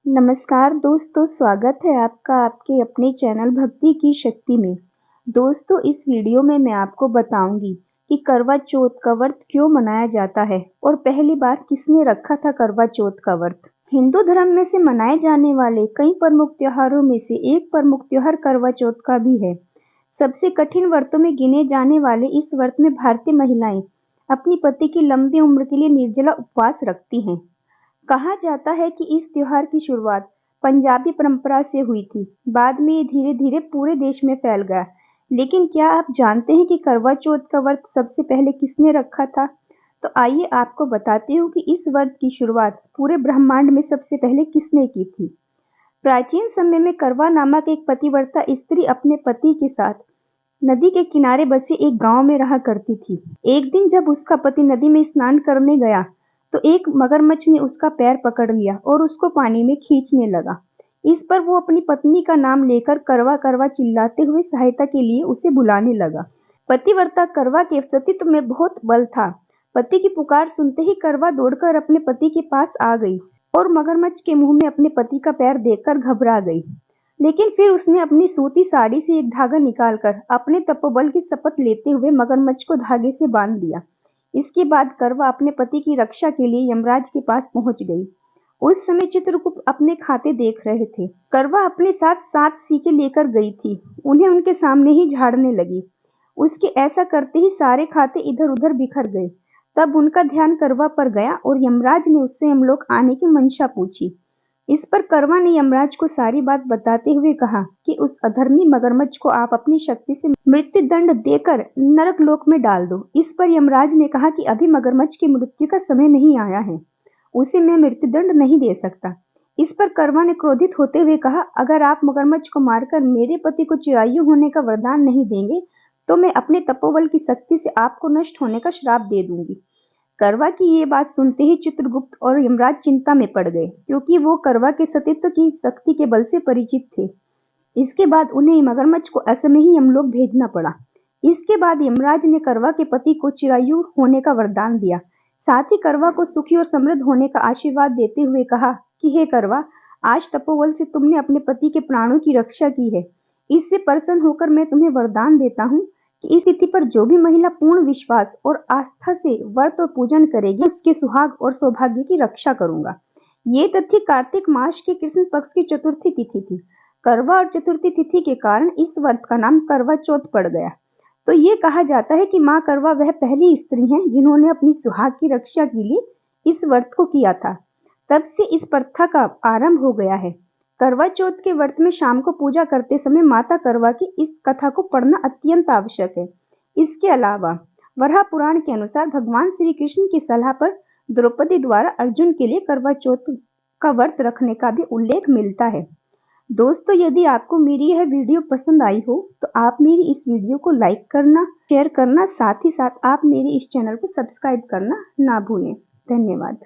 नमस्कार दोस्तों, स्वागत है आपका आपके अपने चैनल भक्ति की शक्ति में। दोस्तों, इस वीडियो में मैं आपको बताऊंगी कि करवा चौथ का व्रत क्यों मनाया जाता है और पहली बार किसने रखा था करवा चौथ का व्रत। हिंदू धर्म में से मनाए जाने वाले कई प्रमुख त्योहारों में से एक प्रमुख त्योहार करवा चौथ का भी है। सबसे कठिन व्रतों में गिने जाने वाले इस व्रत में भारतीय महिलाएं अपनी पति की लंबी उम्र के लिए निर्जला उपवास रखती हैं। कहा जाता है कि इस त्योहार की शुरुआत पंजाबी परंपरा से हुई थी। बाद में ये धीरे धीरे पूरे देश में फैल गया। लेकिन क्या आप जानते हैं कि करवा चौथ का व्रत सबसे पहले किसने रखा था? तो आइए आपको बताती हूँ कि इस व्रत की शुरुआत पूरे ब्रह्मांड में सबसे पहले किसने की थी। प्राचीन समय में करवा नामक एक पतिव्रता स्त्री अपने पति के साथ नदी के किनारे बसे एक गांव में रहा करती थी। एक दिन जब उसका पति नदी में स्नान करने गया तो एक मगरमच्छ ने उसका पैर पकड़ लिया और उसको पानी में खींचने लगा। इस पर वो अपनी पत्नी का नाम लेकर करवा करवा चिल्लाते हुए सहायता के लिए उसे बुलाने लगा। पतिव्रता करवा के सतीत्व में बहुत बल था। पति की पुकार सुनते ही करवा दौड़कर अपने पति के पास आ गई और मगरमच्छ के मुंह में अपने पति का पैर देखकर घबरा गई। लेकिन फिर उसने अपनी सूती साड़ी से एक धागा निकालकर अपने तपोबल की शपथ लेते हुए मगरमच्छ को धागे से बांध दिया। इसके बाद करवा अपने पति की रक्षा के लिए यमराज के पास पहुंच गई। उस समय चित्रगुप्त अपने खाते देख रहे थे। करवा अपने साथ 7 सीके लेकर गई थी। उन्हें उनके सामने ही झाड़ने लगी। उसके ऐसा करते ही सारे खाते इधर उधर बिखर गए। तब उनका ध्यान करवा पर गया और यमराज ने उससे यमलोक आने की मंशा पूछी। इस पर करवा ने यमराज को सारी बात बताते हुए कहा कि उस अधर्मी मगरमच्छ को आप अपनी शक्ति से मृत्यु दंड देकर नरक लोक में डाल दो। इस पर यमराज ने कहा कि अभी मगरमच्छ की मृत्यु का समय नहीं आया है, उसे मैं मृत्यु दंड नहीं दे सकता। इस पर करवा ने क्रोधित होते हुए कहा, अगर आप मगरमच्छ को मारकर मेरे पति को चिरायु होने का वरदान नहीं देंगे तो मैं अपने तपोबल की शक्ति से आपको नष्ट होने का श्राप दे दूंगी। करवा की ये बात सुनते ही चित्रगुप्त और यमराज चिंता में पड़ गए, क्योंकि वो करवा के सतीत्व की शक्ति के बल से परिचित थे। इसके बाद उन्हें मगरमच्छ को असमय ही यमलोक भेजना पड़ा। इसके बाद यमराज ने करवा के पति को चिरायु होने का वरदान दिया। साथ ही करवा को सुखी और समृद्ध होने का आशीर्वाद देते हुए कहा कि हे करवा, आज तपोबल से तुमने अपने पति के प्राणों की रक्षा की है। इससे प्रसन्न होकर मैं तुम्हें वरदान देता हूँ कि इस तिथि पर जो भी महिला पूर्ण विश्वास और आस्था से व्रत और पूजन करेगी, उसके सुहाग और सौभाग्य की रक्षा करूंगा। ये तिथि कार्तिक मास के कृष्ण पक्ष की चतुर्थी तिथि थी। करवा और चतुर्थी तिथि के कारण इस व्रत का नाम करवा चौथ पड़ गया। तो ये कहा जाता है कि माँ करवा वह पहली स्त्री हैं जिन्होंने अपनी सुहाग की रक्षा के लिए इस व्रत को किया था। तब से इस प्रथा का आरंभ हो गया है। करवा चौथ के व्रत में शाम को पूजा करते समय माता करवा की इस कथा को पढ़ना अत्यंत आवश्यक है। इसके अलावा वराह पुराण के अनुसार भगवान श्री कृष्ण की सलाह पर द्रौपदी द्वारा अर्जुन के लिए करवा चौथ का व्रत रखने का भी उल्लेख मिलता है। दोस्तों, यदि आपको मेरी यह वीडियो पसंद आई हो तो आप मेरी इस वीडियो को लाइक करना, शेयर करना, साथ ही साथ आप मेरे इस चैनल को सब्सक्राइब करना ना भूलें। धन्यवाद।